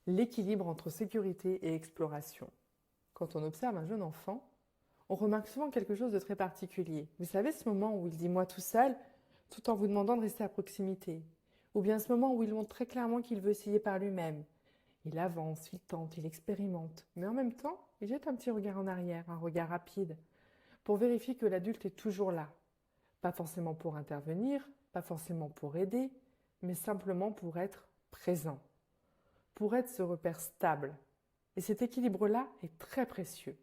L'équilibre entre sécurité et exploration. Quand on observe un jeune enfant, on remarque souvent quelque chose de très particulier. Vous savez, ce moment où il dit moi tout seul, tout en vous demandant de rester à proximité. Ou bien ce moment où il montre très clairement qu'il veut essayer par lui-même. Il avance, il tente, il expérimente. Mais en même temps, il jette un petit regard en arrière, un regard rapide, pour vérifier que l'adulte est toujours là. Pas forcément pour intervenir, pas forcément pour aider, mais simplement pour être présent. Pour être ce repère stable. Et cet équilibre-là est très précieux.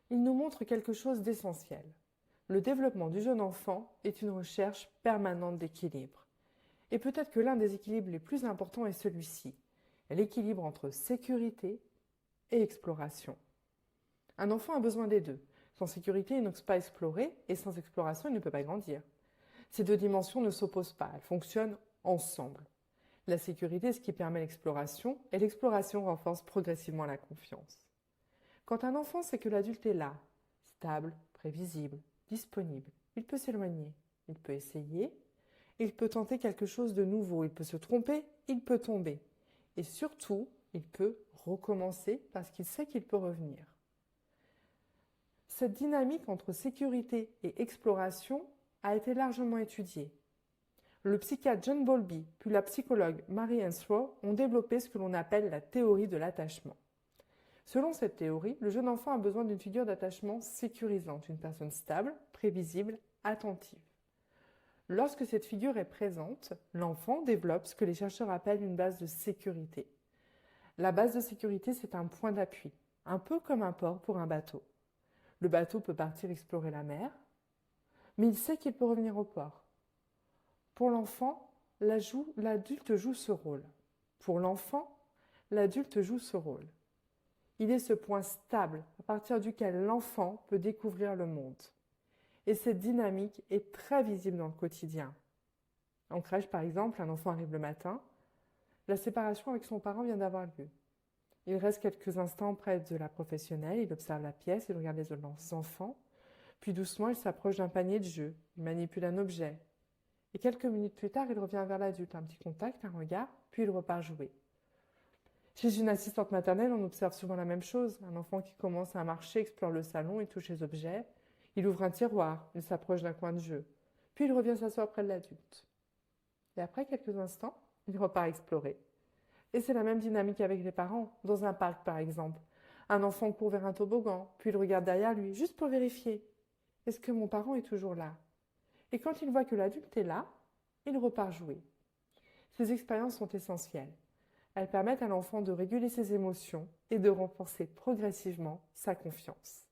Il nous montre quelque chose d'essentiel. Le développement du jeune enfant est une recherche permanente d'équilibre. Et peut-être que l'un des équilibres les plus importants est celui-ci, l'équilibre entre sécurité et exploration. Un enfant a besoin des deux. Sans sécurité, il n'ose pas explorer, et sans exploration, il ne peut pas grandir. Ces deux dimensions ne s'opposent pas, elles fonctionnent ensemble. La sécurité est ce qui permet l'exploration, et l'exploration renforce progressivement la confiance. Quand un enfant sait que l'adulte est là, stable, prévisible, disponible, il peut s'éloigner, il peut essayer, il peut tenter quelque chose de nouveau, il peut se tromper, il peut tomber. Et surtout, il peut recommencer parce qu'il sait qu'il peut revenir. Cette dynamique entre sécurité et exploration a été largement étudiée. Le psychiatre John Bowlby puis la psychologue Mary Ainsworth ont développé ce que l'on appelle la théorie de l'attachement. Selon cette théorie, le jeune enfant a besoin d'une figure d'attachement sécurisante, une personne stable, prévisible, attentive. Lorsque cette figure est présente, l'enfant développe ce que les chercheurs appellent une base de sécurité. La base de sécurité, c'est un point d'appui, un peu comme un port pour un bateau. Le bateau peut partir explorer la mer, mais il sait qu'il peut revenir au port. Pour l'enfant, l'adulte joue ce rôle. Pour l'enfant, l'adulte joue ce rôle. Il est ce point stable à partir duquel l'enfant peut découvrir le monde. Et cette dynamique est très visible dans le quotidien. En crèche, par exemple, un enfant arrive le matin, la séparation avec son parent vient d'avoir lieu. Il reste quelques instants près de la professionnelle, il observe la pièce, il regarde les autres enfants, puis doucement il s'approche d'un panier de jeux, il manipule un objet. Et quelques minutes plus tard, il revient vers l'adulte, un petit contact, un regard, puis il repart jouer. Chez une assistante maternelle, on observe souvent la même chose. Un enfant qui commence à marcher, explore le salon, il touche les objets, il ouvre un tiroir, il s'approche d'un coin de jeu, puis il revient s'asseoir près de l'adulte. Et après quelques instants, il repart explorer. Et c'est la même dynamique avec les parents, dans un parc par exemple. Un enfant court vers un toboggan, puis il regarde derrière lui, juste pour vérifier. Est-ce que mon parent est toujours là? Et quand il voit que l'adulte est là, il repart jouer. Ces expériences sont essentielles. Elles permettent à l'enfant de réguler ses émotions et de renforcer progressivement sa confiance.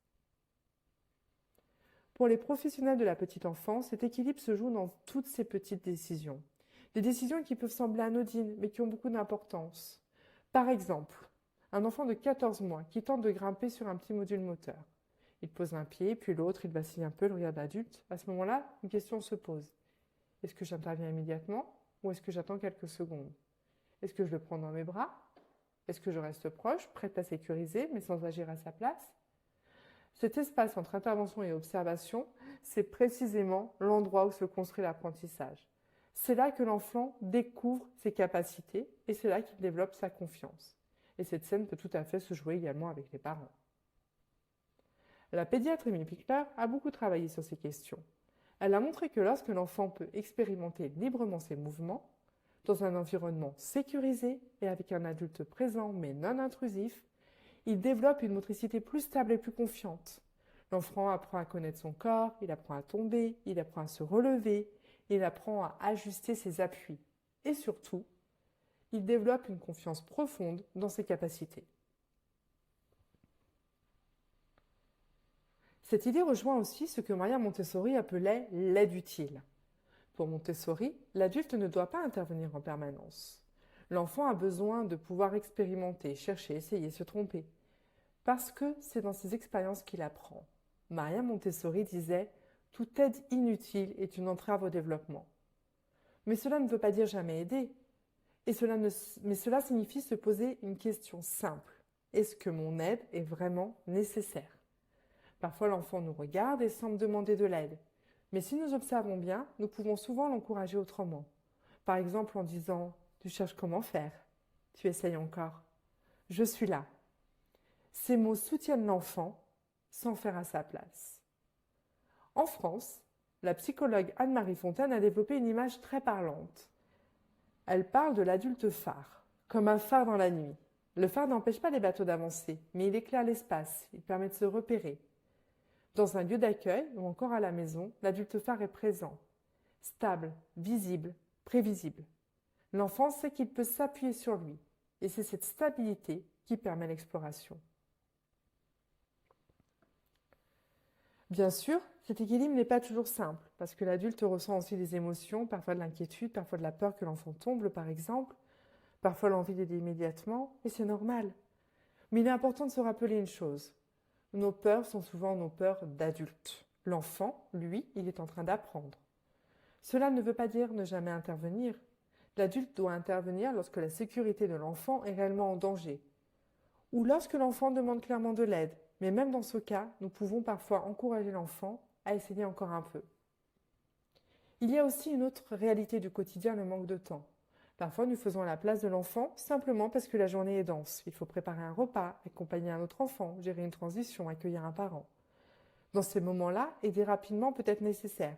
Pour les professionnels de la petite enfance, cet équilibre se joue dans toutes ces petites décisions. Des décisions qui peuvent sembler anodines, mais qui ont beaucoup d'importance. Par exemple, un enfant de 14 mois qui tente de grimper sur un petit module moteur. Il pose un pied, puis l'autre, il vacille un peu, le regarde l'adulte. À ce moment-là, une question se pose. Est-ce que j'interviens immédiatement ou est-ce que j'attends quelques secondes? Est-ce que je le prends dans mes bras? Est-ce que je reste proche, prête à sécuriser, mais sans agir à sa place? Cet espace entre intervention et observation, c'est précisément l'endroit où se construit l'apprentissage. C'est là que l'enfant découvre ses capacités et c'est là qu'il développe sa confiance. Et cette scène peut tout à fait se jouer également avec les parents. La pédiatre Amy Pickler a beaucoup travaillé sur ces questions. Elle a montré que lorsque l'enfant peut expérimenter librement ses mouvements, dans un environnement sécurisé et avec un adulte présent mais non intrusif, il développe une motricité plus stable et plus confiante. L'enfant apprend à connaître son corps, il apprend à tomber, il apprend à se relever, il apprend à ajuster ses appuis. Et surtout, il développe une confiance profonde dans ses capacités. Cette idée rejoint aussi ce que Maria Montessori appelait l'aide utile. Pour Montessori, l'adulte ne doit pas intervenir en permanence. L'enfant a besoin de pouvoir expérimenter, chercher, essayer, se tromper. Parce que c'est dans ses expériences qu'il apprend. Maria Montessori disait « Toute aide inutile est une entrave au développement ». Mais cela ne veut pas dire jamais aider. Mais cela signifie se poser une question simple. Est-ce que mon aide est vraiment nécessaire? Parfois l'enfant nous regarde et semble demander de l'aide. Mais si nous observons bien, nous pouvons souvent l'encourager autrement. Par exemple en disant Tu cherches comment faire. Tu essayes encore. Je suis là. Ces mots soutiennent l'enfant sans faire à sa place. En France, la psychologue Anne-Marie Fontaine a développé une image très parlante. Elle parle de l'adulte phare, comme un phare dans la nuit. Le phare n'empêche pas les bateaux d'avancer, mais il éclaire l'espace, il permet de se repérer. Dans un lieu d'accueil ou encore à la maison, l'adulte phare est présent, stable, visible, prévisible. L'enfant sait qu'il peut s'appuyer sur lui, et c'est cette stabilité qui permet l'exploration. Bien sûr, cet équilibre n'est pas toujours simple, parce que l'adulte ressent aussi des émotions, parfois de l'inquiétude, parfois de la peur que l'enfant tombe, par exemple, parfois l'envie d'aider immédiatement, et c'est normal. Mais il est important de se rappeler une chose. Nos peurs sont souvent nos peurs d'adultes. L'enfant, lui, il est en train d'apprendre. Cela ne veut pas dire ne jamais intervenir. L'adulte doit intervenir lorsque la sécurité de l'enfant est réellement en danger, ou lorsque l'enfant demande clairement de l'aide. Mais même dans ce cas, nous pouvons parfois encourager l'enfant à essayer encore un peu. Il y a aussi une autre réalité du quotidien, le manque de temps. Parfois, nous faisons la place de l'enfant simplement parce que la journée est dense. Il faut préparer un repas, accompagner un autre enfant, gérer une transition, accueillir un parent. Dans ces moments-là, aider rapidement peut être nécessaire.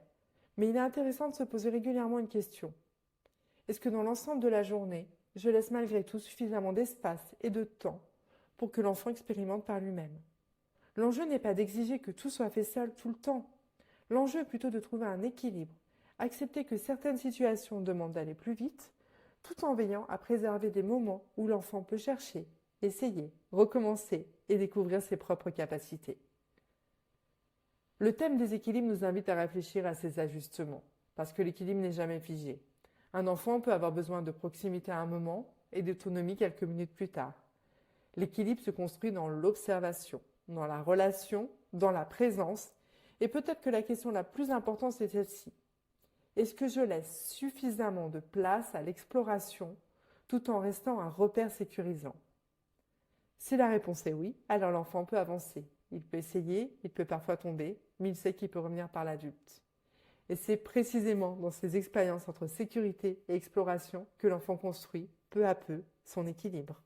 Mais il est intéressant de se poser régulièrement une question. Est-ce que dans l'ensemble de la journée, je laisse malgré tout suffisamment d'espace et de temps pour que l'enfant expérimente par lui-même? L'enjeu n'est pas d'exiger que tout soit fait seul tout le temps. L'enjeu est plutôt de trouver un équilibre, accepter que certaines situations demandent d'aller plus vite, tout en veillant à préserver des moments où l'enfant peut chercher, essayer, recommencer et découvrir ses propres capacités. Le thème des équilibres nous invite à réfléchir à ces ajustements, parce que l'équilibre n'est jamais figé. Un enfant peut avoir besoin de proximité à un moment et d'autonomie quelques minutes plus tard. L'équilibre se construit dans l'observation, dans la relation, dans la présence, et peut-être que la question la plus importante c'est celle-ci. Est-ce que je laisse suffisamment de place à l'exploration tout en restant un repère sécurisant? Si la réponse est oui, alors l'enfant peut avancer. Il peut essayer, il peut parfois tomber, mais il sait qu'il peut revenir par l'adulte. Et c'est précisément dans ces expériences entre sécurité et exploration que l'enfant construit, peu à peu, son équilibre.